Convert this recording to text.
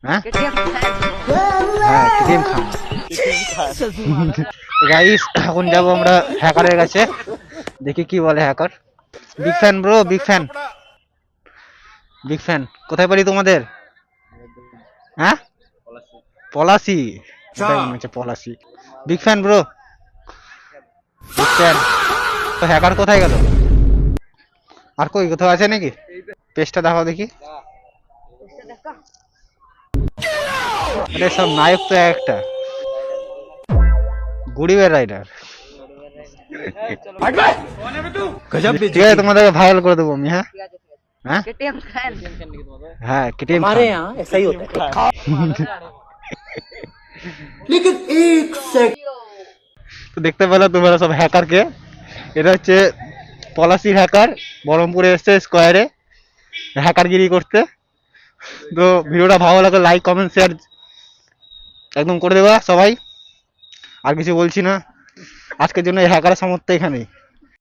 হ্যাঁ হ্যাঁ কেটিএম খান। গাইস এখন যাবো আমরা হ্যাকারের কাছে, দেখি কি বলে hacker. Big fan bro, big fan, big fan. কোথায় বাড়ি তোমাদের? হ্যাঁ পলাশি, কোথায় মনে হচ্ছে Palashi. Big fan bro, big fan. তো হ্যাকার কোথায় গেল? আর কই কোথাও আছে নাকি? পেজটা দেখাও দেখি। আরে সব নায়ক তো একটা গরিবের রাইডার। ঠিক আছে তোমাদেরকে ভাইরাল করে দেবো আমি। হ্যাঁ হ্যাঁ হ্যাঁ কেটিএম हमारे यहाँ ऐसा ही होता है। लेकिन एक सेकंड তো দেখতে পেলো তোমরা সব হ্যাকারকে। এটা হচ্ছে পলাশির হ্যাকার, বহরমপুরে এসছে স্কোয়ারে হ্যাকারগিরি করতে। তো ভিডিওটা ভালো লাগে লাইক কমেন্ট শেয়ার একদম করে দেবা সবাই। আর কিছু বলছি না, আজকের জন্য এই হ্যাকারের সামর্থ্য এখানেই।